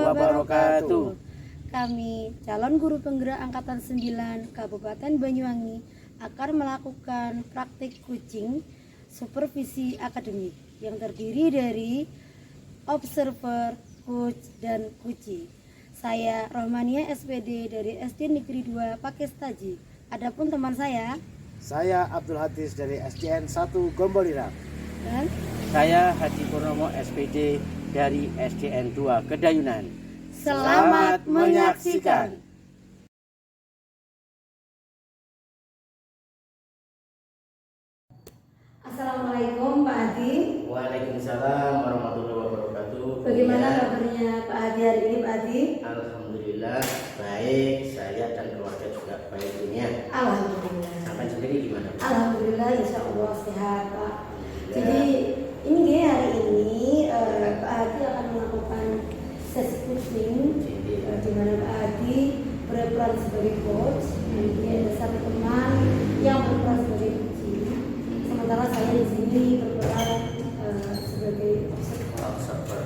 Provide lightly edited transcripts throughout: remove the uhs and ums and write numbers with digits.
wabarakatuh. Kami calon guru penggerak Angkatan 9 Kabupaten Banyuwangi akan melakukan praktik coaching supervisi akademik yang terdiri dari observer, coach, dan coachee. Saya Rohmania SPD dari SD Negeri 2 Pakestaji. Adapun teman saya Abdul Hadis dari SDN 1 Gombolira. dan Saya Haji Purnomo SPD dari SDN 2 Kedayunan. selamat menyaksikan. Assalamualaikum Pak Adi. Waalaikumsalam warahmatullahi wabarakatuh. Bagaimana kabarnya Pak Adi hari ini Pak Adi? Alhamdulillah baik, saya dan keluarga juga baik dunia. Alhamdulillah. Sampai sendiri gimana? Alhamdulillah, insya Allah sehat Pak. Jadi ini hari ini Pak Adi akan melakukan sesi coaching di mana Pak Adi berperan sebagai coach. Nanti ada satu teman yang berperan sebagai coaching. Sementara saya di sini berperan sebagai observer.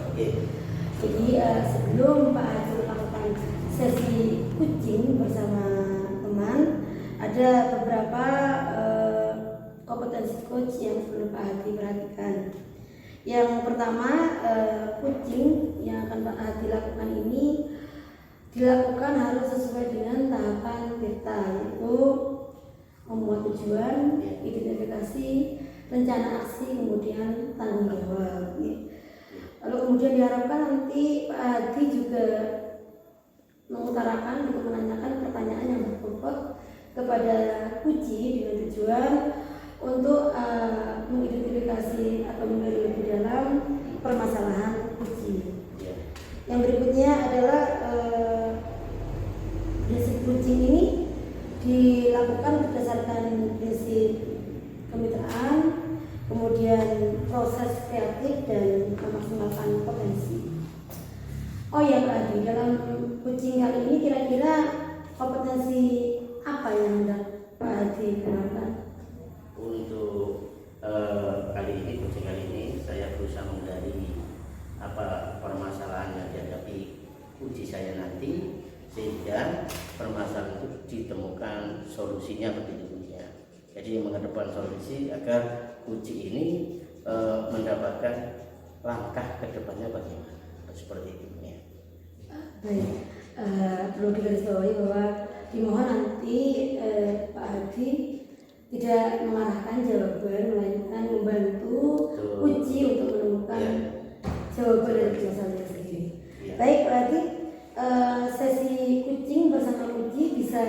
Jadi sebelum Pak Adi melakukan sesi coaching bersama teman, ada beberapa kompetensi coach yang perlu Pak Adi perhatikan. Yang pertama, coaching yang akan Pak Adi lakukan ini dilakukan harus sesuai dengan tahapan PIRTA, yaitu membuat tujuan, identifikasi, rencana aksi, kemudian tanggung jawab. Lalu kemudian diharapkan nanti Pak Adi juga mengutarakan untuk menanyakan pertanyaan yang berbobot kepada coachee dengan tujuan untuk mengidentifikasi atau menggali lebih dalam permasalahan coachee. Yang berikutnya adalah prinsip coaching ini dilakukan berdasarkan prinsip kemitraan, kemudian proses kreatif dan memaksimalkan potensi. Oh ya Pak Adi, dalam coaching kali ini kira-kira kompetensi apa yang hendak Pak Adi gunakan? Untuk kali ini, coaching kali ini saya berusaha menggali apa permasalahan yang dihadapi coachee saya nanti, sehingga permasalahan itu ditemukan solusinya begitu ya. Jadi menghadapkan solusi agar coachee ini mendapatkan langkah ke depannya bagaimana, seperti itu ya. Baik, perlu digarisbawahi bahwa dimohon nanti Pak Adi tidak mengarahkan jawaban, melainkan membantu coachee untuk menemukan jawaban dari masalahnya sendiri. Baik Pak Adi, sesi coaching bersama coachee bisa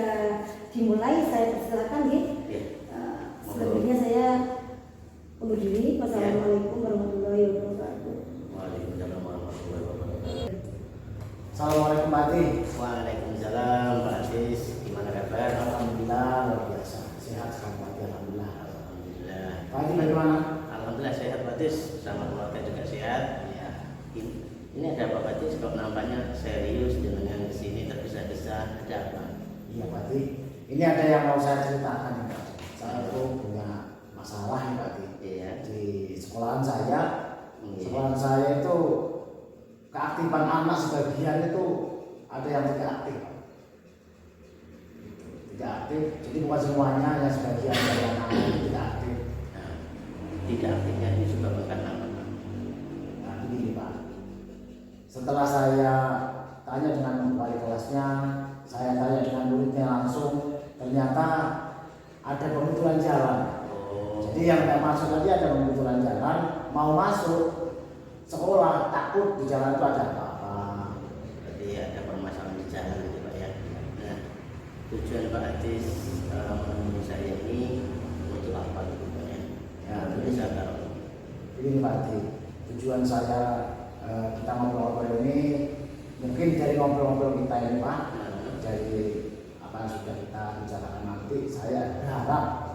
dimulai. Saya persilakan ya. Selanjutnya saya undur diri. Wassalamualaikum warahmatullahi wabarakatuh. Waalaikumsalam warahmatullahi wabarakatuh. Assalamualaikum Pak Adi. Waalaikumsalam Pak Aziz, gimana kabar? Alhamdulillah luar biasa. Sehat sekali Pak Adi, alhamdulillah. Alhamdulillah. Pak Adi bagaimana? Alhamdulillah sehat Pak Aziz, sama keluarga juga sehat. Ya. Ini ada apa Pak Aziz? Kok nampaknya serius dengan kesini tergesa-gesa, ada apa? Iya Pak Adi, ini ada yang mau saya ceritakan Pak Adi. Saya itu punya masalah nih Pak Adi. Iya. Di sekolahan saya itu keaktifan anak sebagian itu ada yang tidak aktif. Tidak aktif, jadi bukan semuanya, ya sebagian dari anak itu tidak aktif. Nah, tidak aktifnya ini disebabkan apa? Nah ini Pak, setelah saya tanya dengan wali kelasnya, saya tanya dengan muridnya langsung, ternyata ada pembetulan jalan. Jadi yang tidak masuk tadi ada pembetulan jalan, mau masuk sekolah takut di jalan itu ada apa-apa. Berarti ada permasalahan di jalan itu Pak ya. Nah, tujuan Pak Aziz menemui saya ini untuk apa gitu Pak ya? Ya, Jadi saya tahu. Ini Pak Adi, tujuan saya kita ngobrol-ngobrol ini mungkin dari ngobrol-ngobrol kita ini Pak, dari apa yang sudah kita bicarakan nanti, saya berharap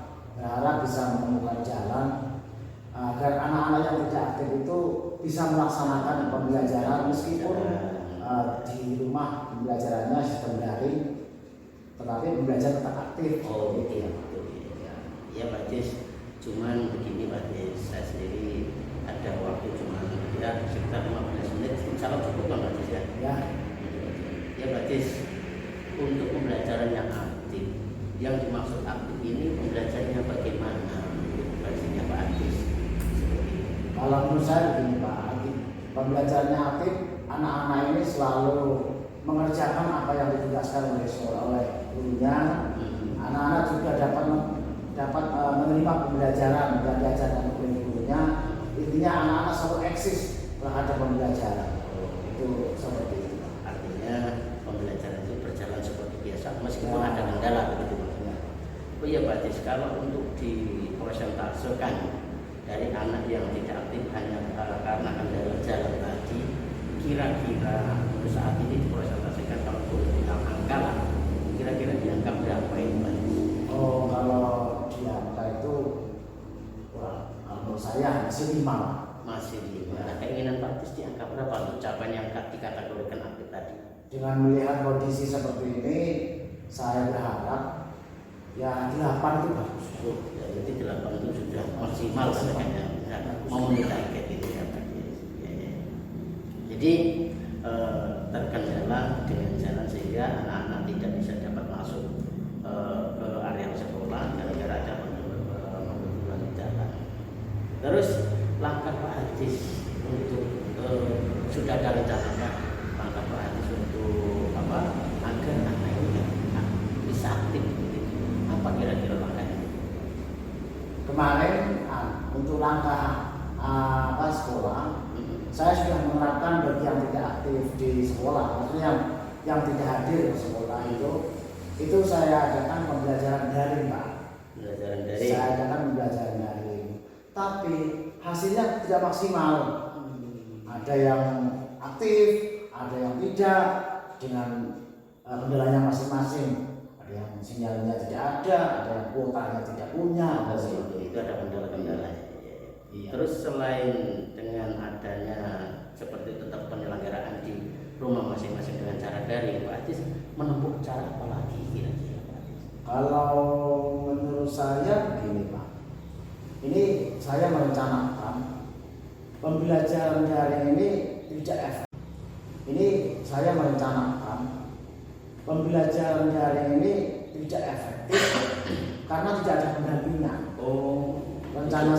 bisa menemukan jalan agar anak-anak yang tidak aktif itu bisa melaksanakan pembelajaran meskipun di rumah pembelajarannya sistem daring, tetapi pembelajaran tetap aktif. Oh gitu ya, betul ya. Ya Pak Aziz, cuman begini Pak Aziz, saya sendiri ada waktu cuma ya sekitar 15 menit, insya Allah cukup Pak Aziz ya. Ya. Ya berarti untuk pembelajaran yang aktif, yang dimaksud aktif ini pembelajarannya bagaimana? Versinya Pak Adis. Kalau menurut saya begini Pak, pembelajarannya aktif, anak-anak ini selalu mengerjakan apa yang ditugaskan oleh sekolah oleh gurunya. Anak-anak juga dapat menerima pembelajaran dan diajarkan oleh gurunya. Intinya anak-anak selalu eksis terhadap pembelajaran. Itu seperti itu. Artinya pembelajaran itu berjalan seperti biasa meskipun ada kendala begitu maksudnya. Oh iya Pak Adis, kalau untuk dipresentasekan dari anak yang tidak aktif hanya karena kendala jalan tadi, kira-kira untuk saat ini dipresentasikan kalau boleh bilang angka lah, kira-kira di angka berapa ini Pak Adis? Oh, kalau di angka itu, wah, menurut saya masih 5. Masih 5. Nah, keinginan Pak Adis di angka berapa untuk capaian yang dikategorikan aktif tadi? Dengan melihat kondisi seperti ini, saya berharap ya 8 itu bagus. Oh, ya, jadi 8 itu sudah maksimal katanya. Memenuhi target itu ya Pak Adis. Ya, ya. Jadi terkendala dengan jalan sehingga anak-anak tidak bisa dapat masuk ke area sekolah gara-gara ada pembentukan jalan. Terus langkah Pak Adis untuk sudah ada rencananya langkah Pak Adis untuk apa agar anak ini bisa aktif gitu. Apa kira-kira langkahnya? Kemarin untuk langkah sekolah, saya sudah menerapkan bagi yang tidak aktif di sekolah, maksudnya yang tidak hadir di sekolah itu saya adakan pembelajaran daring Pak. Pembelajaran daring. Saya adakan pembelajaran daring, tapi hasilnya tidak maksimal. Ada yang aktif, ada yang tidak dengan kendalanya masing-masing. Ada yang sinyalnya tidak ada yang kuotanya tidak punya. Itu ada kendala-kendala. Iya. Terus selain dengan adanya seperti tetap penyelenggaraan di rumah masing-masing dengan cara daring, Pak Adis menempuh cara apa lagi kira-kira Pak Adis? Kalau menurut saya begini Pak, ini saya merencanakan pembelajaran daring ini tidak efektif. Ini saya merencanakan pembelajaran daring ini tidak efektif karena tidak ada pendampingan. Oh, Rencana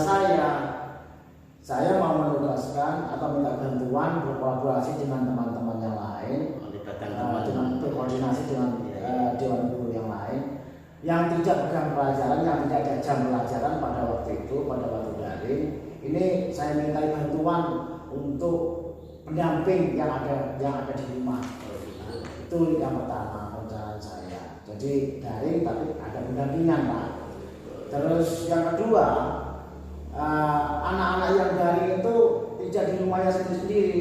saya mau menugaskan atau minta bantuan berkolaborasi dengan teman-teman yang lain, dengan berkoordinasi dengan dewan guru yang lain yang tidak pegang pelajaran, yang tidak ada jam pelajaran pada waktu itu, pada waktu daring. Ini saya minta bantuan untuk pendamping yang ada di rumah. Itu yang pertama rencana saya. Jadi daring tapi ada pendampingan Pak. Terus yang kedua, anak-anak yang daring itu tidak di rumahnya sendiri.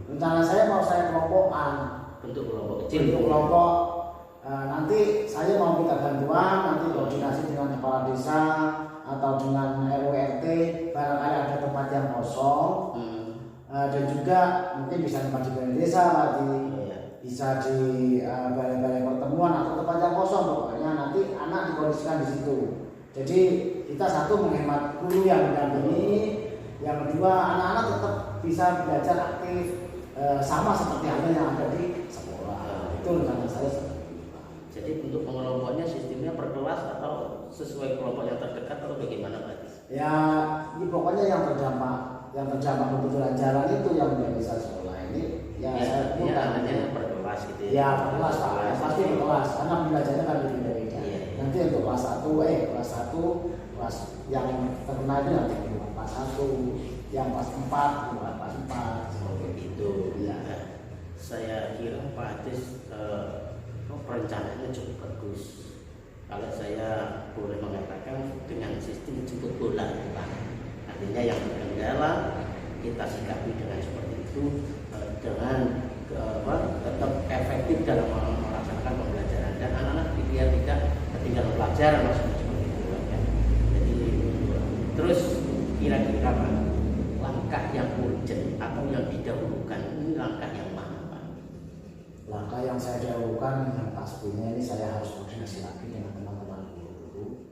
Rencana saya mau saya kelompokan. bentuk kelompok kecil. Bentuk kelompok. Nanti saya mau minta bantuan, nanti koordinasi dengan kepala desa atau dengan RW/RT, barangkali ada tempat yang kosong. Dan juga mungkin bisa tempat di balai desa, bisa di balai-balai pertemuan atau tempat yang kosong, pokoknya nanti anak dikondisikan di situ. Jadi kita satu menghemat guru yang mendampingi, yang kedua anak-anak tetap bisa belajar aktif sama seperti halnya yang ada di sekolah. Itu rencana saya seperti itu. Jadi untuk pengelompoknya sistemnya per kelas atau sesuai kelompok yang terdekat atau bagaimana Pak Adis? Ya, ini pokoknya yang terdampak kebetulan jalan itu yang tidak bisa sekolah ini. Ya, saya anaknya per kelas gitu ya. Ya, per kelas Pak. Pasti per kelas karena belajarnya kan berbeda-beda. Nanti untuk kelas 1, kelas yang terkena itu nanti kelas 1, yang kelas 4, kelas 4 seperti itu. Ya. Saya kira Pak Adis perencanaannya cukup bagus. Kalau saya boleh mengatakan dengan sistem jemput bola Pak. Artinya yang terkendala kita sikapi dengan seperti itu, dengan tetap efektif dalam melaksanakan pembelajaran dan anak-anak biar tidak ketinggalan pelajaran maksudnya seperti itu kan. Jadi terus kira-kira Pak, langkah yang urgent atau yang didahulukan ini langkah yang mana Pak? Langkah yang saya dahulukan yang pastinya ini saya harus koordinasi lagi dengan teman-teman guru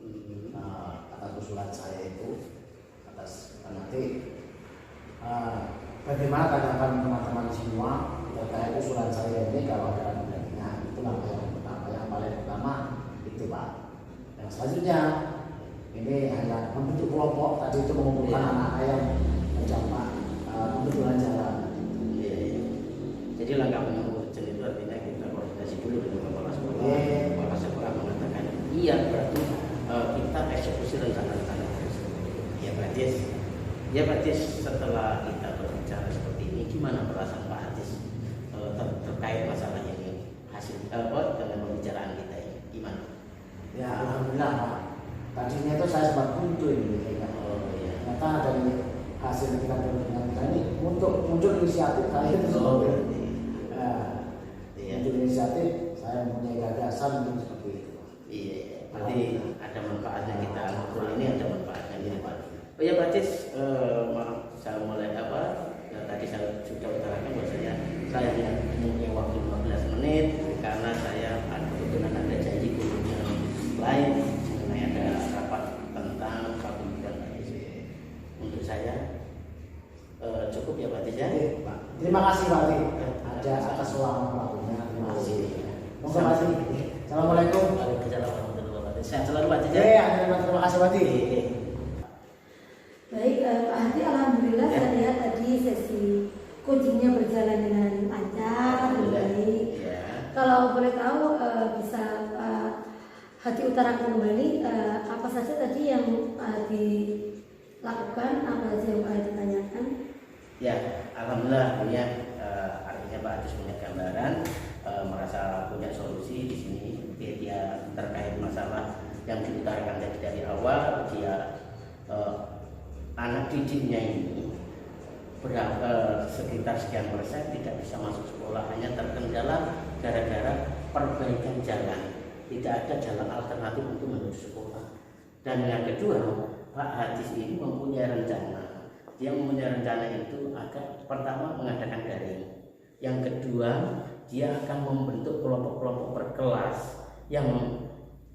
atas usulan saya itu, atas nanti bagaimana tanggapan teman-teman semua terkait usulan saya ini. Kalau ada langkah yang pertama, yang paling pertama itu Pak. Yang selanjutnya ini hanya membentuk kelompok, tadi itu mengumpulkan anak-anak yang mencapai pembentukan jalan. Jadi langkah penyembuhan itu artinya kita koordinasi dulu dengan kepala sekolah. Kepala sekolah mengatakan iya, berarti kita eksekusi rencana-rencana tersebut. Ya berarti setelah kita berbicara seperti ini, gimana perasaan Pak Hadis terkait masalah ini, hasil dengan pembicaraan kita ini, gimana? Ya alhamdulillah Pak. Tadinya itu saya sempat buntu ini, ternyata dari hasil kita dengan kita ini muncul inisiatif kali itu seperti muncul inisiatif, saya mempunyai gagasan untuk seperti itu. Iya, berarti ada manfaatnya kita ngobrol ini, ada manfaatnya ini Pak. Oh ya Pak Hadis, maaf saya mulai tadi saya sudah utarakan bahwasanya saya hanya mempunyai waktu 15 menit karena saya kebetulan ada janji dengan lain mengenai ada rapat tentang paguyuban untuk saya. Cukup ya Pak Hadis ya? Pak. Terima kasih Pak Hadis ada atas waktunya. Terima kasih. Monggo Pak Hadis. Assalamualaikum. Waalaikumsalam warahmatullahi wabarakatuh. Sehat selalu Pak Hadis ya? Terima kasih Pak Hadis. Baik, Pak Hadi, alhamdulillah saya lihat tadi sesi coachingnya berjalan dengan lancar, baik. Kalau boleh tahu bisa Hadi utarakan kembali apa saja tadi yang dilakukan, apa saja yang ditanyakan? Ya, alhamdulillah punya artinya Pak Hadis punya gambaran, merasa punya solusi di sini. Dia terkait masalah yang diutarakan dari awal, dia anak didiknya ini sekitar sekian persen tidak bisa masuk sekolah, hanya terkendala gara-gara perbaikan jalan, tidak ada jalan alternatif untuk menuju sekolah. Dan yang kedua, Pak Hadis ini mempunyai rencana. Dia mempunyai rencana itu agar pertama mengadakan daring, yang kedua dia akan membentuk kelompok-kelompok per kelas yang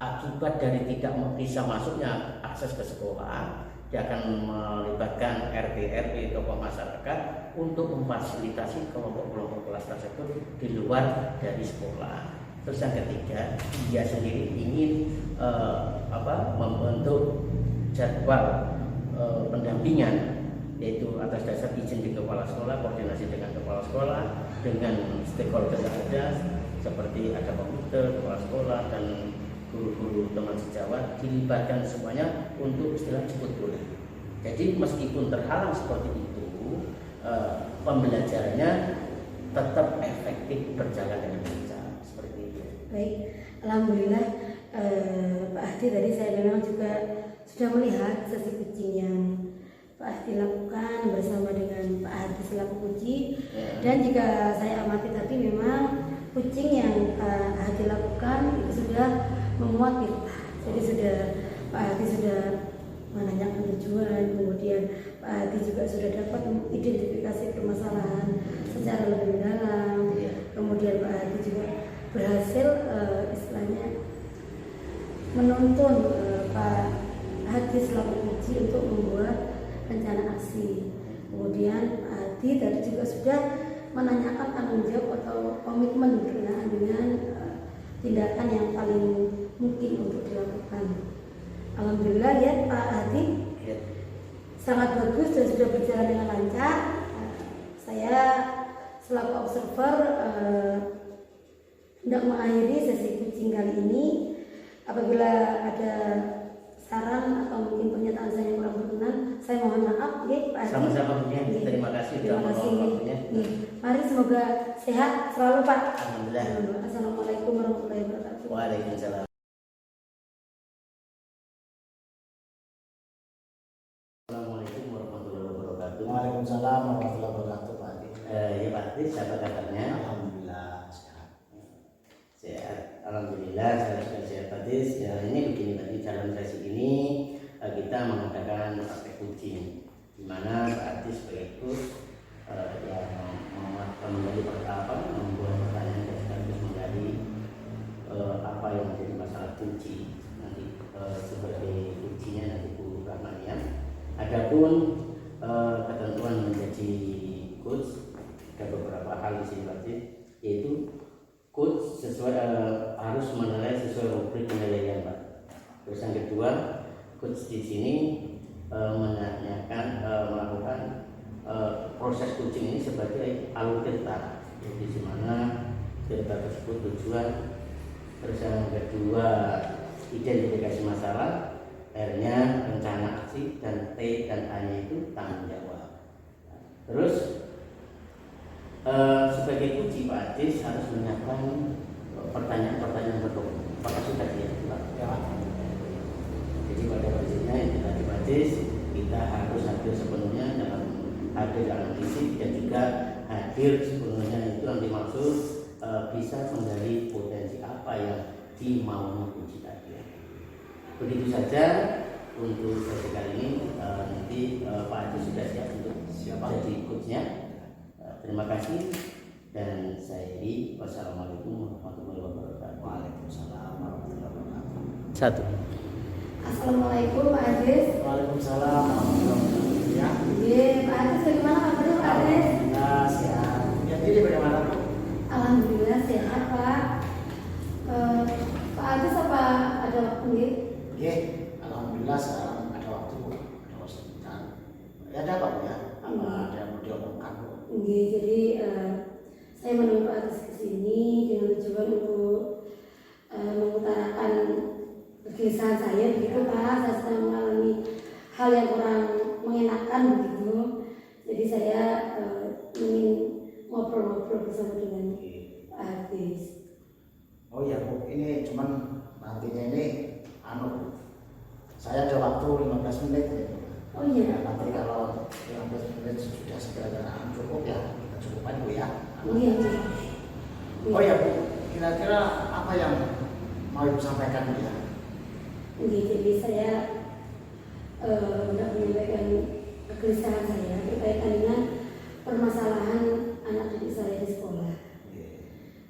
akibat dari tidak bisa masuknya akses ke sekolah, dia akan melibatkan RT RW tokoh masyarakat untuk memfasilitasi kelompok-kelompok kelas tersebut di luar dari sekolah. Terus yang ketiga, dia sendiri ingin membentuk jadwal pendampingan, yaitu atas dasar izin di kepala sekolah, koordinasi dengan kepala sekolah, dengan stakeholder yang ada seperti ada komputer, kepala sekolah dan guru-guru teman sejawat, dilibatkan semuanya untuk istilah jemput bola. Jadi meskipun terhalang seperti itu, pembelajarannya tetap efektif berjalan dengan lancar seperti itu. Baik, alhamdulillah Pak Hadi tadi saya memang juga sudah melihat sesi coaching yang Pak Hadi lakukan bersama dengan Pak Hadi selaku coach, dan jika saya amati tadi memang coaching yang Pak Hadi lakukan itu sudah memuat kita. Jadi sudah Pak Hadi sudah menanyakan tujuan, kemudian Pak Hadi juga sudah dapat mengidentifikasi permasalahan secara lebih mendalam. Kemudian Pak Hadi juga berhasil istilahnya menuntun Pak Hadi selaku coach untuk membuat rencana aksi. Kemudian Pak Hadi tadi juga sudah menanyakan tanggung jawab atau komitmen berkenaan dengan tindakan yang paling mungkin untuk dilakukan. Alhamdulillah ya Pak Hadi, sangat bagus dan sudah berjalan dengan lancar. Saya selaku observer hendak mengakhiri sesi coaching kali ini. Apabila ada saran atau mungkin pernyataan saya yang kurang berkenan, saya mohon maaf ya Pak Hadi. Sama-sama punya. Terima kasih. Terima kasih. Mari semoga sehat selalu Pak. Alhamdulillah. Assalamualaikum warahmatullahi wabarakatuh. Waalaikumsalam. Assalamualaikum warahmatullahi wabarakatuh. Waalaikumsalam warahmatullahi wabarakatuh Pak Hadi. Ya Pak Hadi, siapa kabarnya? Alhamdulillah sehat. Sehat. Alhamdulillah saya sudah sehat Pak Hadi. Ya, ini begini tadi dalam sesi ini kita mengadakan praktek coaching, di mana Pak Hadi sebagai coach yang membuat pertanyaan dan sekaligus menggali apa yang menjadi masalah kunci nanti sebagai kuncinya nanti Bu Rahmania. Adapun ketentuan menjadi coach ada beberapa hal di sini Pak Hadi, yaitu coach sesuai coach di sini melakukan proses coaching ini sebagai alur cerita, di mana cerita tersebut tujuan, terus yang kedua identifikasi masalah, R-nya rencana aksi, dan T dan A-nya itu tanggung jawab. Terus sebagai kunci Pak Adis harus menyiapkan pertanyaan-pertanyaan bertemu. Apakah sudah siap Pak? Ya. Jadi pada prinsipnya yang tadi Pak Adis, kita harus hadir sepenuhnya dalam fisik dan juga hadir sepenuhnya itu yang dimaksud bisa menggali potensi apa yang dimaunya kunci tadi. Begitu saja untuk sesi kali ini. Nanti Pak Adis sudah siap untuk jadi coachnya. Terima kasih dan saya Edi. Wassalamualaikum warahmatullahi wabarakatuh. Waalaikumsalam warahmatullahi wabarakatuh. Satu. Assalamualaikum Pak Adis. Waalaikumsalam warahmatullahi wabarakatuh. Ya. Iya, Pak Adis bagaimana kabarnya Pak Adis? Alhamdulillah sehat. Ya, jadi bagaimana Bu? Alhamdulillah sehat Pak. Pak Adis apa ada waktu nih? Oke, alhamdulillah sekarang ada waktu, ada sebentar. Ya ada apa Bu ya? Apa ada yang mau diomongkan Bu? Oke, jadi saya menemui Pak Adis ke sini dengan tujuan untuk mengutarakan kegelisahan saya begitu Pak. Saya sedang mengalami hal yang kurang mengenakan begitu. Jadi saya ingin ngobrol-ngobrol bersama dengan Pak Adis. Oh ya Bu, ini cuman nantinya ini saya ada waktu 15 menit ya Bu. Oh iya. Ya, nanti kalau 15 menit sudah segera cukup ya, kita cukupkan Bu ya. Iya. Oh ya Bu, kira-kira apa yang mau Ibu sampaikan Bu ya? Jadi saya hendak menyampaikan kegelisahan saya berkaitan dengan permasalahan anak didik saya di sekolah.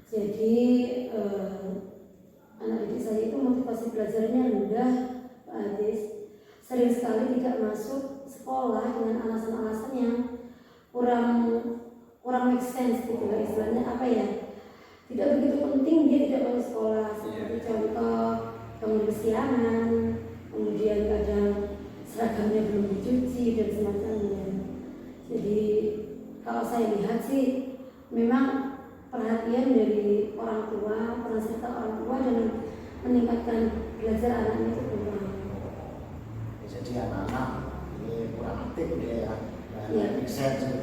Jadi anak didik saya itu motivasi belajarnya rendah, Pak Adis. Sering sekali tidak masuk sekolah dengan alasan-alasan yang kurang make sense gitu lah, istilahnya apa ya? Tidak begitu penting dia tidak masuk sekolah. Seperti contoh bangun kesiangan, kemudian kadang seragamnya belum dicuci dan semacamnya. Jadi kalau saya lihat sih memang perhatian dari orang tua, peran serta orang tua dalam meningkatkan belajar anaknya itu kurang. Jadi anak-anak ini kurang aktif dia ya. Iya.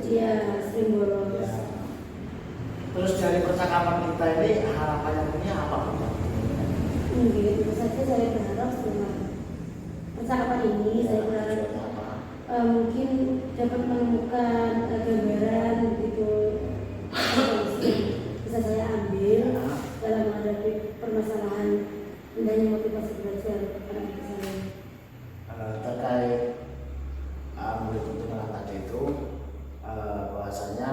Iya, sering bolos. Ya. Terus dari percakapan kita ini harapannya punya apa Bu? Tentu saja saya berharap setelah percakapan ini saya berharap mungkin dapat menemukan gambaran begitu bisa saya ambil dalam menghadapi permasalahan rendahnya motivasi belajar anak saya. Terkait murid tuntunan tadi itu bahwasanya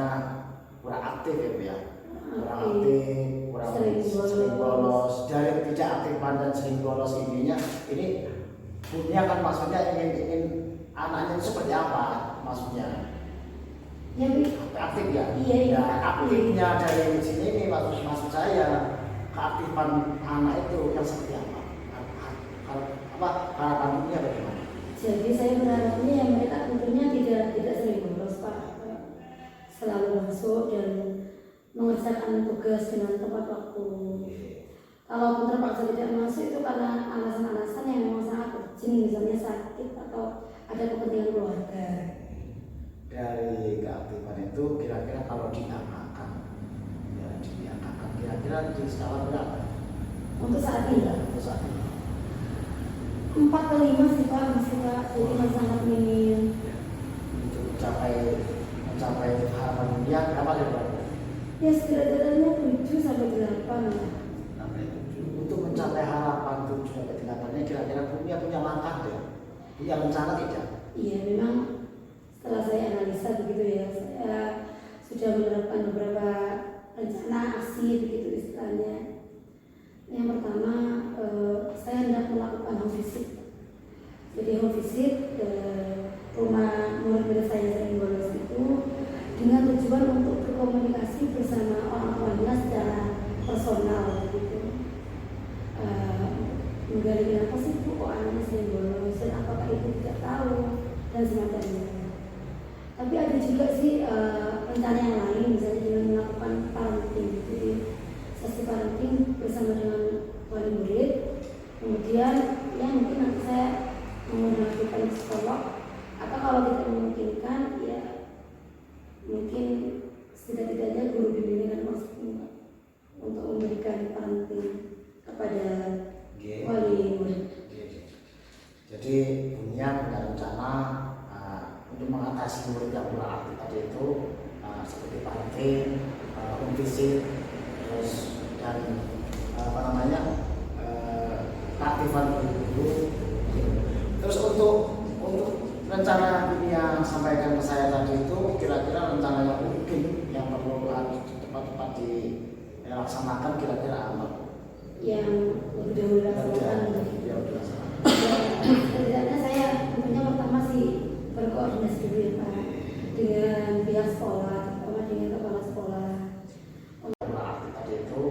kurang aktif ya Bu ya. Kurang aktif, kurang sering bolos. Dari tidak aktifan dan sering bolos ininya, ini punya kan maksudnya ingin anaknya itu seperti apa maksudnya? Ya, Bu. Aktif ya? Iya, ya, aktifnya dari sini ini maksud saya keaktifan anak itu yang seperti apa? Harapan punya bagaimana? Jadi saya berharapnya yang mereka tentunya tidak sering bolos Pak, selalu masuk dan mengerjakan tugas dengan tepat waktu. Kalaupun terpaksa tidak masuk itu karena alasan-alasan yang memang sangat urgent, misalnya sakit atau ada kepentingan keluarga. Dari keaktifan itu kira-kira kalau diangkakan, ya diangkakan kira-kira di skala berapa? Untuk saat ini, Untuk saat ini. 4 ke 5 sih Pak, masih Pak, jadi masih sangat minim. Untuk mencapai harapan dunia berapa kira-kira? Ya setidaknya 7 sampai 8. Untuk mencapai harapan 7 sampai 8 kira-kira punya langkah ya? Punya rencana tidak? Iya, memang setelah saya analisa begitu ya, saya sudah menerapkan beberapa rencana aksi begitu istilahnya. Yang pertama, saya hendak melakukan home visit. Jadi home visit rumah murid-murid saya sering bolos itu dengan tujuan untuk berkomunikasi bersama orang tuanya secara personal gitu. menggali kenapa sih kok anaknya sering bolos dan apakah ibu tidak tahu dan semacamnya. Tapi ada juga sih rencana yang lain, misalnya dengan melakukan parenting, jadi sesi parenting bersama dengan wali murid. Kemudian ya mungkin nanti saya menggunakan psikolog, atau kalau tidak memungkinkan ya mungkin setidak-tidaknya guru bimbingan masuk untuk memberikan parenting kepada wali murid. Jadi punya rencana untuk mengatasi murid yang berarti tadi itu seperti parenting, home visit, terus dan keaktifan guru. Terus untuk rencana yang sampaikan ke saya tadi itu kira-kira rencana yang mungkin yang perlu tepat-tepat dilaksanakan kira-kira apa? Yang lebih dahulu dilaksanakan. Setidaknya saya tentunya pertama sih berkoordinasi dulu ya Pak dengan pihak sekolah, terutama dengan kepala sekolah. Berarti tadi itu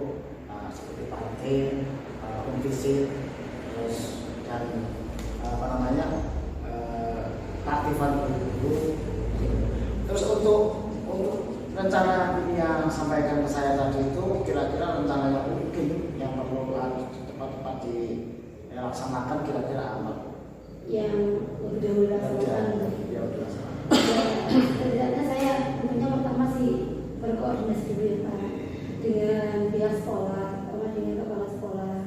seperti parenting, home visit, terus dan keaktifan guru. Terus untuk rencana yang sampaikan ke saya tadi itu kira-kira rencana yang mungkin yang perlu tepat-tepat dilaksanakan kira-kira apa? Yang lebih dahulu dilaksanakan. Setidaknya saya tentunya pertama sih berkoordinasi dulu ya Pak dengan pihak sekolah, terutama dengan kepala sekolah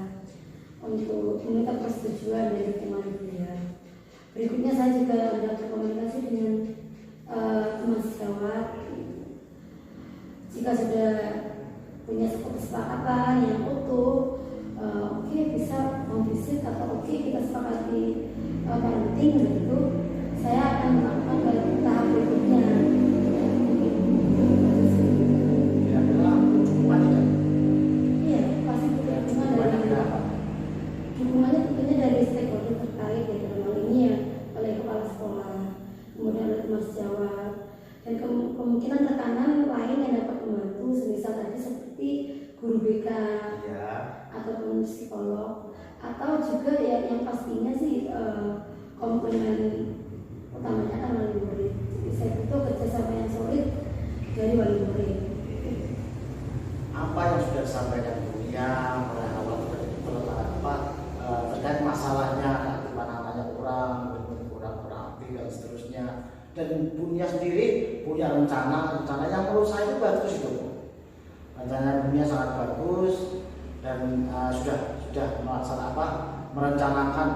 untuk meminta persetujuan dari teman beliau. Berikutnya saya juga ada berkomunikasi dengan teman sejawat. Jika sudah punya kesepakatan yang utuh, oke, bisa visit atau oke, kita sepakati parenting begitu, saya akan melakukan ke tahap berikutnya. Iya, pasti dukungannya tentunya dari stakeholder terkait ya, dalam hal ini ya oleh kepala sekolah, kemudian oleh teman sejawat, dan kemungkinan tekanan lain yang dapat membantu, semisal tadi seperti guru BK ataupun psikolog, atau juga ya yang pastinya sih komponen utamanya kan wali murid. Jadi saya butuh kerjasama yang solid dari wali murid. Apa yang sudah disampaikan Buya mulai awal terkait masalahnya keaktifan anaknya kurang aktif dan seterusnya, dan Buya sendiri punya rencana yang menurut saya itu bagus itu. Rencana Buya sangat bagus dan sudah merencanakan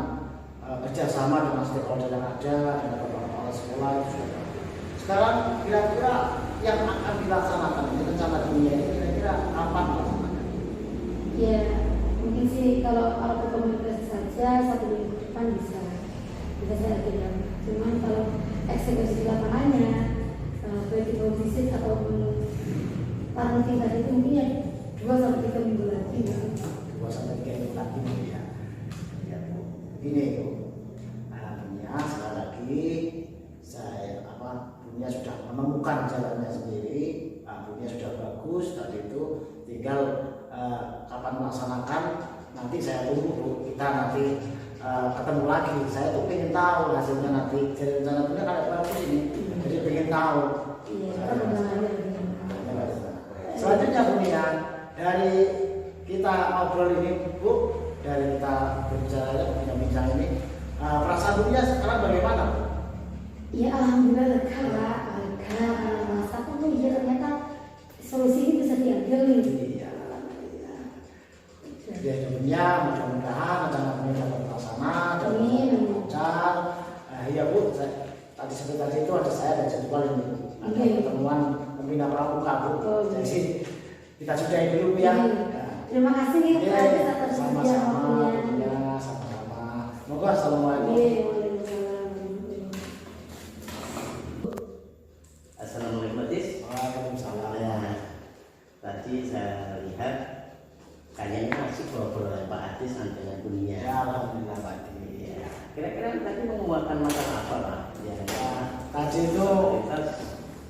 kerjasama dengan stakeholder yang ada, dengan kepala sekolah itu sudah. Sekarang kira-kira yang akan dilaksanakan ini rencana Buya ini kira-kira apa pelaksananya? Ya mungkin sih kalau berkomunikasi saja 1 minggu depan bisa saya bilang. Cuman kalau eksekusi di lapangannya baik itu visit ataupun parenting tadi itu mungkin ya 2-3 minggu lagi. 2-3 minggu lagi ya. Ini Bu, Buya sekali lagi Buya sudah menemukan jalannya sendiri. Buya sudah bagus tadi itu, tinggal kapan melaksanakan nanti saya tunggu Bu. Kita nanti ketemu lagi. Saya tuh pengen tahu hasilnya nanti. Jadi rencana Buya kayak bagus ini. Jadi pengen tahu. Selanjutnya Buya, dari kita ngobrol ini Bu, dari kita berbicara bincang ini, perasaan Buya sekarang bagaimana? Ya alhamdulillah lega Pak, merasa tuh ya ternyata solusi ini bisa diambil nih. Iya. Ya Buya, mudah-mudahan rencana Buya dapat terlaksana dan lancar. Iya Bu, tadi itu ada saya ada jadwal ini, ada pertemuan pembina pramuka Bu. Jadi kita sudahi dulu ya. Terima kasih atas sama-sama. Ya, sama-sama. Moga assalamualaikum. Assalamualaikum Atis. Waalaikumsalam. Ya, tadi saya lihat kayaknya masih ngobrol Pak Atis dengan Buya. Ya, alhamdulillah Pak. Ya. Kira-kira tadi menguatkan masalah apa Pak? Ya, tadi itu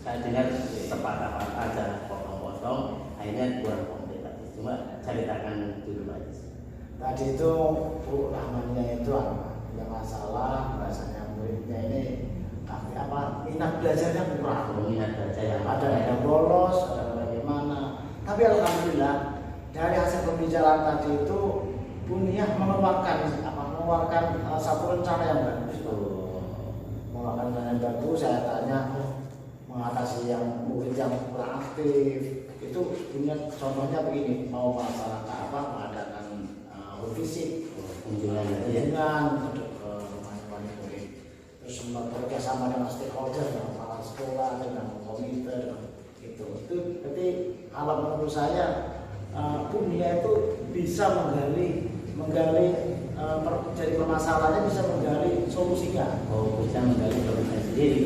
saya dengar sepakat ada potong-potong, akhirnya kurang komplit. Cuma ceritakan dulu Pak Atis. Tadi itu Bu Rahmannya itu apa? Punya masalah, bahasanya muridnya ini apa? Minat belajarnya kurang. Minat baca yang Ada yang bolos, ada yang bagaimana. Tapi alhamdulillah dari hasil pembicaraan tadi itu Bunia mengeluarkan satu rencana yang bagus. Mengeluarkan rencana yang bagus. Saya tanya, mengatasi yang murid yang kurang aktif itu punya contohnya begini, mau masalah apa mengadakan fisik kunjungan ke rumah murid, terus bekerja sama dengan stakeholder, dengan kepala sekolah, dengan komite, itu berarti kalau menurut saya Bunia itu bisa menggali jadi permasalahannya, bisa menggali solusinya. Bisa menggali solusinya sendiri.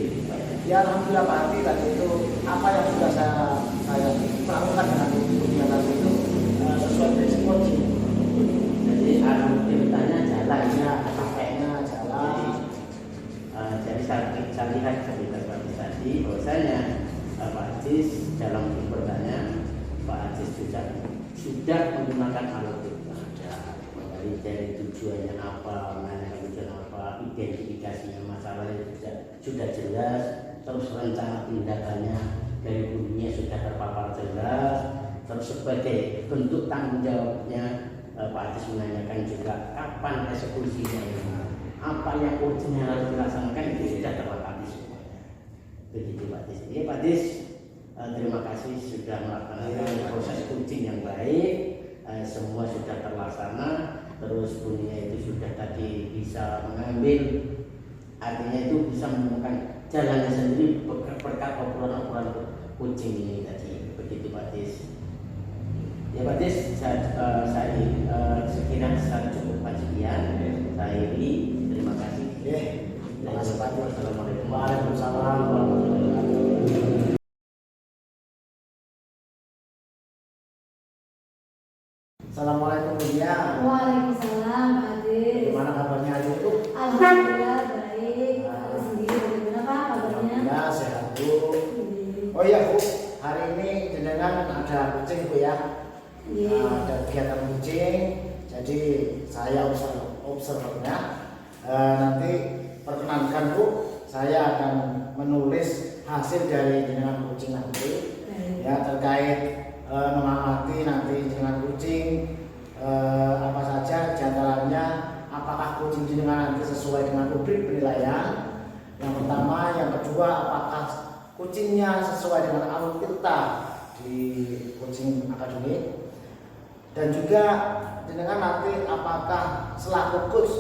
Ya alhamdulillah Pak Adi, tadi itu apa yang sudah saya lakukan dengan Bunia tadi itu sesuai prinsip coaching. Jadi ceritanya jalan, Ya, pakainya jalan. Jadi saya lihat cerita Pak Ajis tadi bahwasanya Pak Ajis dalam bertanya, Pak Ajis sudah menggunakan alat itu ada dari tujuannya apa, menanyakan tujuan apa, identifikasinya masalahnya sudah jelas, terus rencana tindakannya dari bunyinya sudah terpapar jelas, terus sebagai bentuk tanggung jawabnya Pak Ajis menanyakan juga kapan eksekusinya, apa yang urgennya harus dilaksanakan, itu sudah terlengkapi semuanya. Begitu Pak Ajis. Pak Ajis, terima kasih sudah melaksanakan proses coaching yang baik, semua sudah terlaksana, terus bunyinya itu sudah tadi bisa mengambil, artinya itu bisa menemukan jalannya sendiri berkat obrolan-obrolan coaching ini tadi. Begitu Pak Ajis. Ya Pak Ajis, sekiranya saya cukupkan sekian, saya ini terima kasih. Terima kasih Pak Ajis. Assalamualaikum Waalaikumsalam warahmatullahi wabarakatuh. Assalamualaikum Bunia. Waalaikumsalam Pak Adis. Gimana kabarnya hari itu? Alhamdulillah baik. Aku sendiri bagaimana Pak kabarnya? Ya sehat Bu. Oh iya Bu, hari ini jenengan ada kucing Bu ya? Iya. Ada kegiatan kucing. Jadi saya observernya. Nanti perkenankan Bu, saya akan menulis hasil dari jenengan kucing nanti. Ya terkait mengamati nanti dengan kucing apa saja diantaranya, apakah kucing jenengan nanti sesuai dengan rubrik penilaian yang pertama, yang kedua apakah kucingnya sesuai dengan alutsista di kucing akademik, dan juga jenengan nanti apakah selaku coach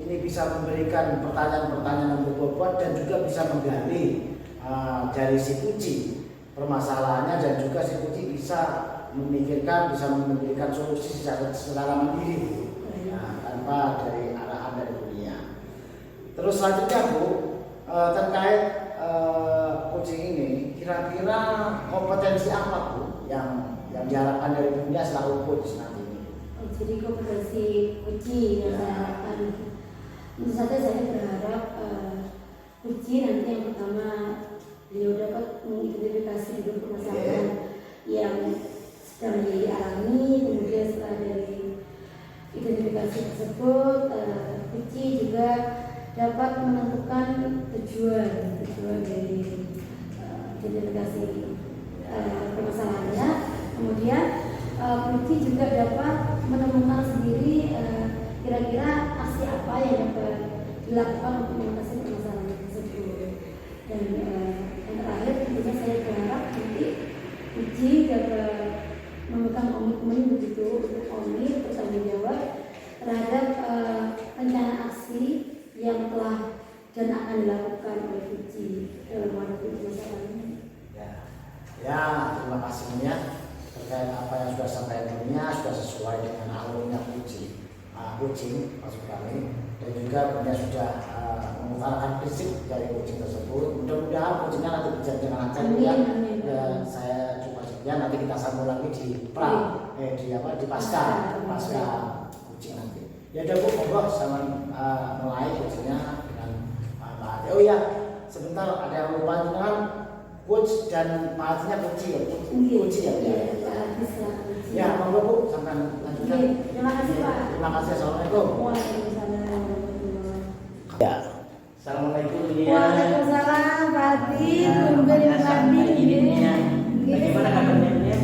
ini bisa memberikan pertanyaan-pertanyaan yang berbobot dan juga bisa menggali dari si kucing permasalahannya, dan juga si kucing bisa memikirkan, bisa memberikan solusi secara mandiri, tanpa dari arahan dari dunia. Terus selanjutnya Bu, terkait coaching ini, kira-kira kompetensi apa Bu yang diharapkan dari dunia selaku coach nanti ini? Jadi kompetensi coaching yang saya harapkan, tentu saja saya berharap coaching nanti yang pertama beliau dapat mengidentifikasi dulu permasalahan yang sedang dialami, kemudian setelah dari identifikasi tersebut, Puji juga dapat menentukan tujuan dari identifikasi permasalahannya. Kemudian Puji juga dapat menemukan sendiri kira-kira aksi apa yang dapat dilakukan untuk mengatasi permasalahan tersebut. Dan yang terakhir tentunya saya berharap nanti Puji dapat memegang komitmen begitu untuk komit bertanggung jawab terhadap rencana aksi yang telah dan akan dilakukan oleh Puji dalam menghadapi masalah ini. Ya, terima kasih ya terkait apa yang sudah sampaikan dunia sudah sesuai dengan alurnya coaching maksud kami, dan juga punya sudah mengutarakan prinsip dari coaching tersebut. Mudah-mudahan coachingnya nanti bisa dengan lancar ya. Dan saya coba sekian, nanti kita sambung lagi di di pasca coaching nanti. Ya udah Bu, monggo sama mulai coachingnya dengan Pak Ade. Oh iya, sebentar ada yang lupa, jangan coach dan Pak Hajinya coach ya, Iya. coach ya. Iya, Pak Haji selaku. Ya, monggo Bu, sampai lanjutkan. Iya, terima kasih Pak. Terima kasih. Assalamualaikum. Waalaikumsalam warahmatullahi. Ya. Assalamualaikum ya. Waalaikumsalam Pak Haji, tumben Pak Haji. Bagaimana kabarnya ya?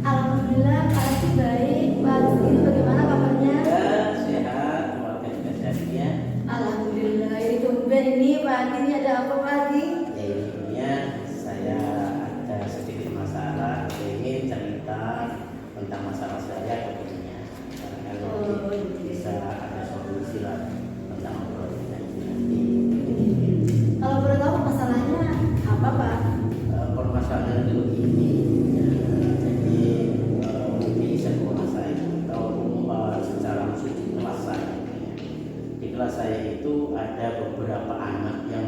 Alhamdulillah Pak Haji baik. Pak Haji bagaimana kabarnya? Ya, sehat, keluarga juga sehat ya. Alhamdulillah. Ini tumben ini Pak Haji, ini ada apa Pak Haji? Ya intinya saya ada sedikit masalah, ingin cerita tentang masalah saya kemudiannya. Karena kalau bisa ada solusi lah tentang obrolan kita ini nanti. Kalau boleh tahu masalahnya apa Pak? Permasalahan itu begini. Jadi di sekolah saya atau secara khusus di kelas saya, di kelas saya itu ada beberapa anak yang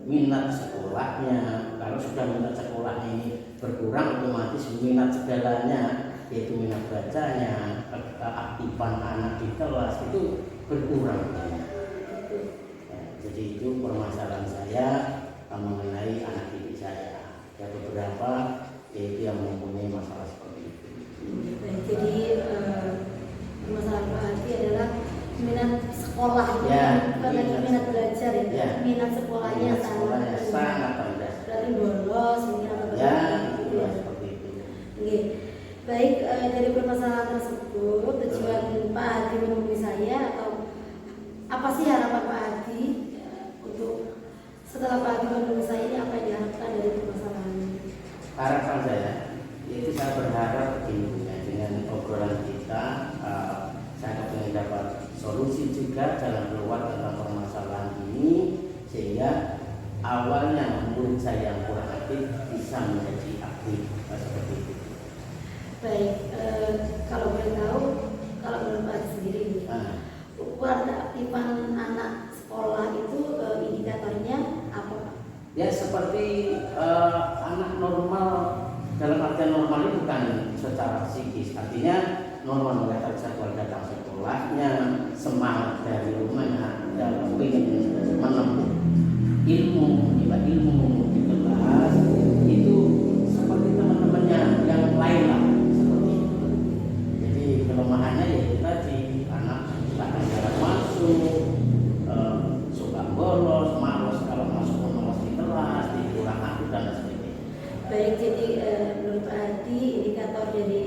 minat sekolahnya. Kalau sudah minat sekolahnya ini berkurang, otomatis minat segalanya, yaitu minat bacanya, keaktifan anak di kelas itu berkurang. Ya, jadi itu permasalahan saya mengenai anak didik saya. Ada beberapa yaitu yang mempunyai masalah seperti itu. Baik, jadi masalah Pak Haji adalah minat sekolah, Ya, bukan lagi minat belajar ya. Ya. Minat sekolahnya Minat sekolahnya sangat rendah. berarti bolos mungkin atau Ya, bagaimana gitu itulah ya. seperti itu. Oke. Baik, dari permasalahan tersebut tujuan Pak Haji menemui saya atau apa sih harapan Pak Haji untuk setelah Pak Haji menemui saya ini, apa yang diharapkan dari permasalahan ini? Harapan saya yaitu saya berharap begini ya, dengan obrolan kita saya ingin dapat solusi juga jalan keluar tentang permasalahan ini, sehingga awalnya murid saya yang kurang aktif bisa menjadi aktif seperti itu. Baik, kalau boleh tahu, kalau menurut Pak Haji sendiri, ukuran keaktifan anak sekolah itu indikatornya apa Pak? Ya seperti anak normal, dalam artian normal itu bukan secara psikis, artinya normal mereka jadwal datang sekolahnya, semangat dari rumahnya dalam ingin menempuh ilmu, ilmu di kelas itu seperti teman-temannya yang lain lah, seperti itu. Jadi kelemahannya ya tadi anak bahkan jarang masuk, suka bolos, malas kalau masuk malas di kelas, kurang aktif dan sebagainya. Baik, jadi menurut Pak Haji indikator dari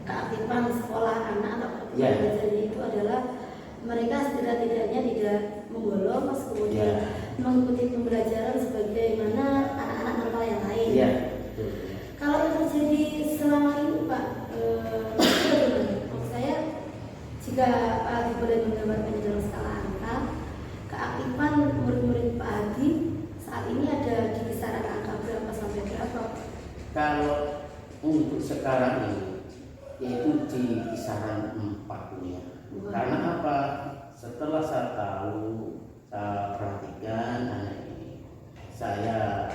keaktifan sekolah anak atau Ya. belajarnya itu adalah mereka setidak-tidaknya tidak membolos, kemudian mengikuti pembelajaran sebagaimana anak-anak normal yang lain. Iya, betul. Kalau yang terjadi selama ini Pak, bagaimana? Maksud saya, jika Pak Haji boleh menggambarkannya dalam skala angka, keaktifan murid-murid Pak Haji saat ini ada di kisaran angka berapa sampai berapa? Kalau untuk sekarang ini yaitu di kisaran 4 ya. Karena apa? Setelah saya tahu, saya perhatikan anak ini, saya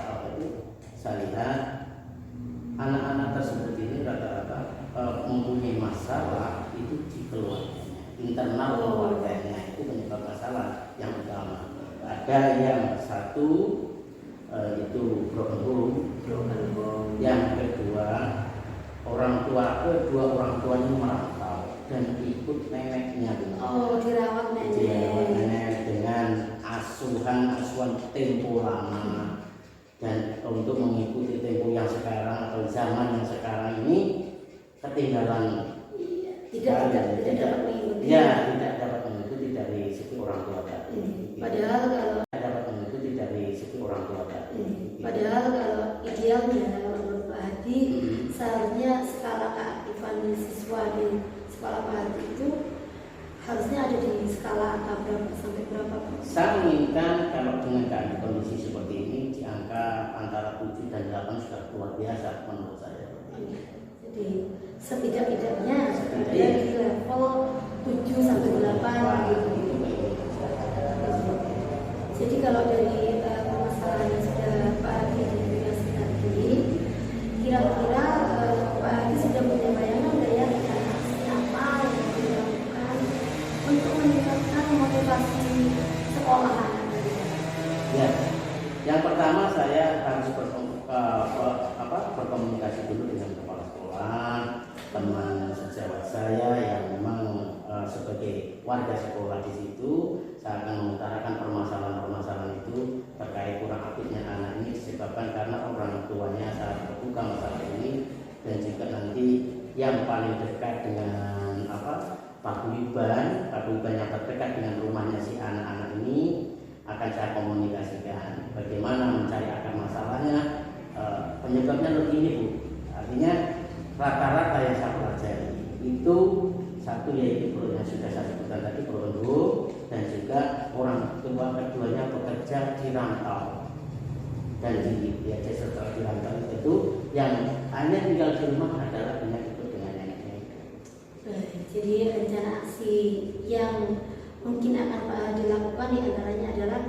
lihat anak-anak tersebut ini rata-rata mempunyai masalah itu di keluarganya, internal keluarganya itu menyebabkan masalah yang utama. Ada yang satu itu broken home, yang kedua kedua orang tuanya merantau dan ikut neneknya Oh, dirawat nenek. dengan asuhan tempo lama, dan untuk mengikuti tempo yang sekarang atau zaman yang sekarang ini ketinggalan. Tidak dapat mengikuti. Ya, tidak dapat mengikuti dari segi orang tua tadi. Padahal kalau tidak dapat mengikuti dari segi orang tua tadi. Padahal kalau idealnya menurut Pak Haji, seharusnya skala keaktifan siswa di sekolah Pak Haji itu harusnya ada di skala angka berapa sampai berapa Pak? Saya menginginkan kalau dengan kondisi seperti ini di angka antara 7 dan 8 sudah luar biasa menurut saya. Jadi setidak-tidaknya ada di level 7 sampai 8 gitu. Jadi kalau dari permasalahan yang sudah Pak Haji identifikasi tadi, kira-kira Pak Haji sudah punya bayangan nggak ya apa yang dilakukan untuk meningkatkan motivasi sekolah anak? Ya, yang pertama saya harus berkomunikasi dulu dengan kepala sekolah, teman sejawat saya yang memang sebagai warga sekolah di situ. Saya akan mengutarakan permasalahan-permasalahan itu terkait kurang aktifnya anak ini disebabkan karena orang tuanya sangat terbuka masalah ini, dan juga nanti yang paling dekat dengan paguyuban yang terdekat dengan rumahnya si anak-anak ini akan saya komunikasikan bagaimana mencari akar masalahnya. Penyebabnya begini Bu, artinya rata-rata yang saya pelajari itu satu yaitu yang sudah saya sebutkan tadi perundung, dan juga orang tua keduanya bekerja di rantau, dan setelah di rantau itu yang hanya tinggal di rumah adalah ikut dengan neneknya itu. Jadi rencana aksi yang mungkin akan dilakukan di antaranya adalah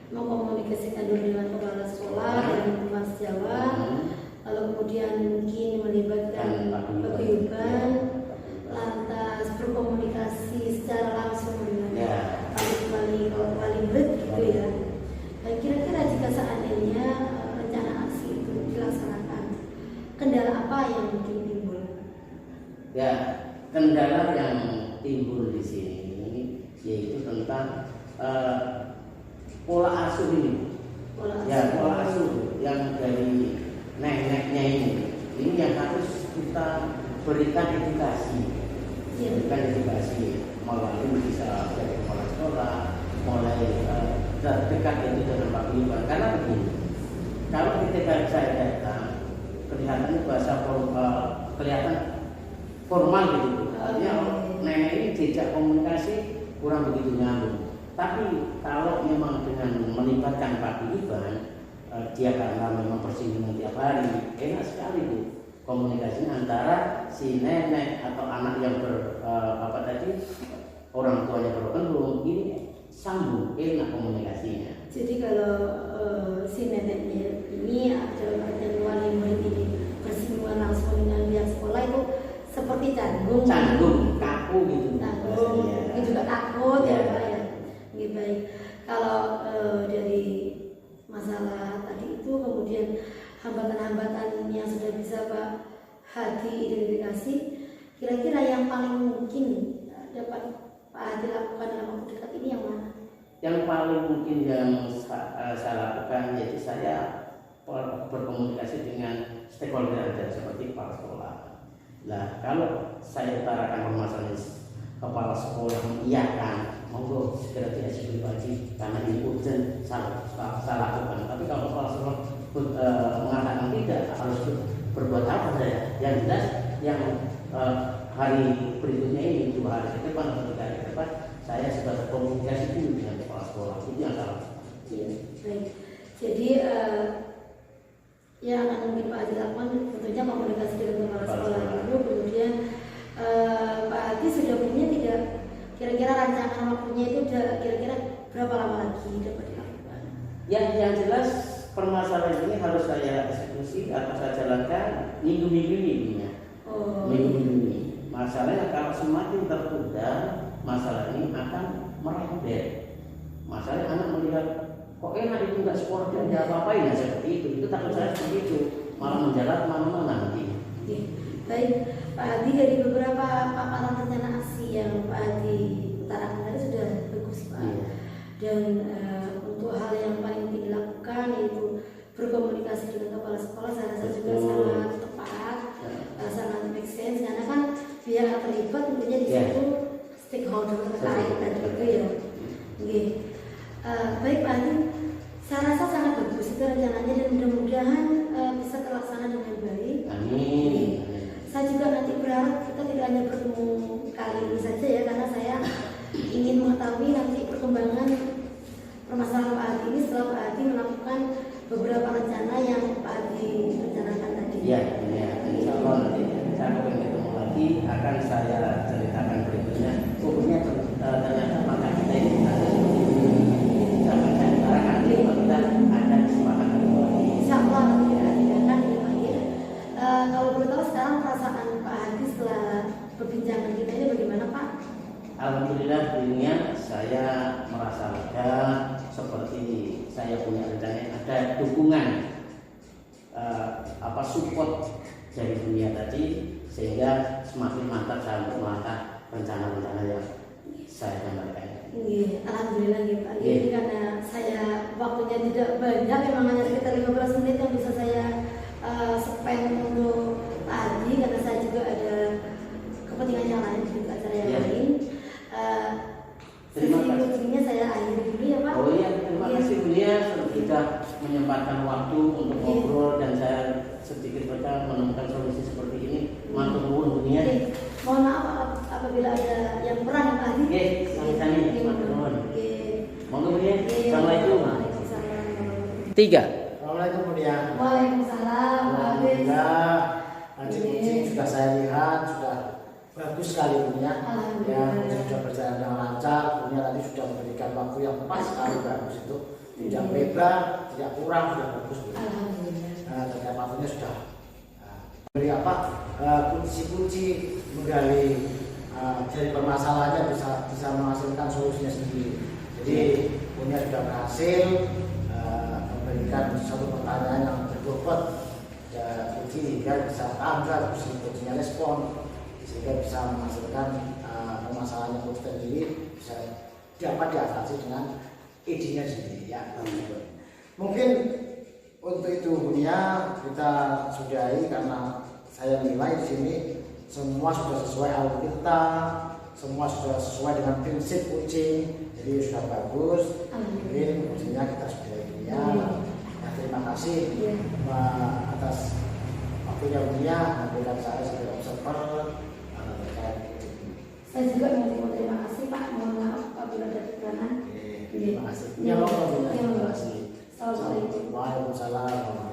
mengkomunikasikan dulu dengan kepala sekolah dan teman sejawat, lalu kemudian mungkin melibatkan paguyuban, lantas berkomunikasi secara langsung dengan wali murid gitu ya. Kira-kira jika seandainya rencana aksi itu dilaksanakan, kendala apa yang mungkin timbul? Ya, kendala yang timbul di sini yaitu tentang pola asuh ini. Pola asuh yang dari neneknya ini yang harus kita berikan edukasi. Berikan edukasi melalui bisa dari kepala sekolah, mulai terdekat itu dengan paguyuban. Karena begini, kalau ketika saya datang kelihatannya kelihatan formal gitu. Artinya nenek ini jejak komunikasi kurang begitu nyambung. Tapi kalau memang dengan melibatkan paguyuban, dia karena memang bersinggungan tiap hari, enak sekali Bu komunikasinya antara si nenek atau anak yang orang tuanya berpenghulu, ini sambung, enak komunikasinya. Jadi kalau si neneknya ini dalam artian wali murid ini bersinggungan langsung dengan pihak sekolah itu seperti canggung, kaku gitu. Canggung, ini juga takut ya Pak ya. Ini baik. Kalau dari masalah tadi itu kemudian hambatan-hambatan yang sudah bisa Pak Hadi identifikasi, kira-kira yang paling mungkin dapat Pak Hadi lakukan dalam waktu dekat ini yang mana? Yang paling mungkin yang saya lakukan yaitu saya berkomunikasi dengan stakeholder seperti kepala sekolah. Nah, kalau saya utarakan permasalahan kepala sekolah mengiyakan, monggo segera dieksekusi wajib karena ini urgent, saya lakukan. Tapi kalau kepala sekolah mengatakan tidak, harus berbuat apa saya? Yang jelas yang hari berikutnya ini 2 hari ke depan atau 3 hari ke depan saya sudah berkomunikasi dulu dengan kepala sekolah. Itu yang salah. Baik. Jadi yang akan mungkin Pak Hadi lakukan tentunya komunikasi dengan kepala sekolah dulu, kemudian Pak Hadi sudah punya tidak kira-kira rancangan waktunya itu udah kira-kira berapa lama lagi dapat dilakukan? Yang jelas permasalahan ini harus saya eksekusi atau saya jalankan minggu-minggu ini. Minggu-minggu ini. Masalahnya kalau semakin tertunda, masalah ini akan merembet. Masalahnya anak melihat kok enak itu nggak sekolah dan nggak apa-apain ya seperti itu takut saya seperti itu malah menjalar kemana-mana nanti. Baik, Pak Hadi, dari beberapa paparan rencana aksi yang Pak Hadi utarakan tadi sudah bagus Pak. Dan untuk hal yang paling mungkin dilakukan yaitu berkomunikasi dengan kepala sekolah, saya rasa juga sangat tepat, sangat make sense karena kan pihak yang terlibat tentunya di situ stakeholder terkait tadi itu ya. Baik Pak Hadi, saya rasa sangat bagus itu rencananya dan mudah-mudahan bisa terlaksana dengan baik. Amin. Saya juga nanti berharap kita tidak hanya bertemu kali ini saja ya, karena saya ingin mengetahui nanti perkembangan permasalahan Pak Hadi ini setelah Pak Hadi melakukan beberapa rencana yang Pak Hadi rencanakan tadi. Iya, insya Allah nanti saya akan ketemu lagi, akan saya ceritakan berikutnya. Pokoknya ternyata maka kita ini ada seperti ini. Akan saya utarakan kita ada kesempatan lagi. Insya Allah nanti kita akan ya. Kalau boleh tahu sekarang perasaan Pak Hadi setelah perbincangan kita ini bagaimana Pak? Alhamdulillah dirinya saya merasa lega, seperti saya punya rencana ada dukungan support dari dunia tadi, sehingga semakin mantap saya untuk melangkah rencana-rencana yang saya gambarkan. Iya, alhamdulillah ya Pak. Jadi karena saya waktunya tidak banyak, memang hanya sekitar 15 menit yang bisa saya spend untuk tadi, karena saya juga ada kepentingan yang lain di acara yang lain. Terima kasih. Sebenarnya saya akhiri dulu ya Pak. Oh iya, terima kasih Bunia sudah menyempatkan waktu untuk ngobrol, dan saya sedikit mereka menemukan solusi seperti ini. Matur nuwun Bunia. Mohon maaf apabila ada yang kurang Pak. Sami-sami, matur nuwun. Monggo Bunia. Assalamualaikum. Assalamualaikum. 3. Assalamualaikum Bunia. Waalaikumsalam. Alhamdulillah, nanti kucing sudah saya lihat sudah bagus sekali Bunia. Ya, kucing sudah berjalan dengan lancar. Bunia tadi sudah memberikan waktu yang pas sekali, bagus itu. Tidak lebar, tidak kurang, sudah bagus. Nah, terkait waktunya sudah beri kunci-kunci menggali dari permasalahannya, bisa menghasilkan solusinya sendiri. Jadi Bunia sudah berhasil memberikan satu pertanyaan yang berbobot kunci hingga bisa tanggap, kuncinya respon, sehingga bisa menghasilkan permasalahan yang kunci sendiri bisa dapat diatasi dengan idenya sendiri ya. Mungkin untuk itu Bunia kita sudahi, karena saya nilai di sini semua sudah sesuai algoritma, semua sudah sesuai dengan prinsip kucing, jadi sudah bagus. Mungkin kucingnya kita sudahi Bunia. Nah, terima kasih atas waktunya Bunia memberikan saya sebagai observer terkait kucing. Saya juga mau terima kasih Pak. Mohon maaf apabila ada kekurangan. Terima kasih. Ya, terima kasih. Assalamualaikum. Waalaikumsalam.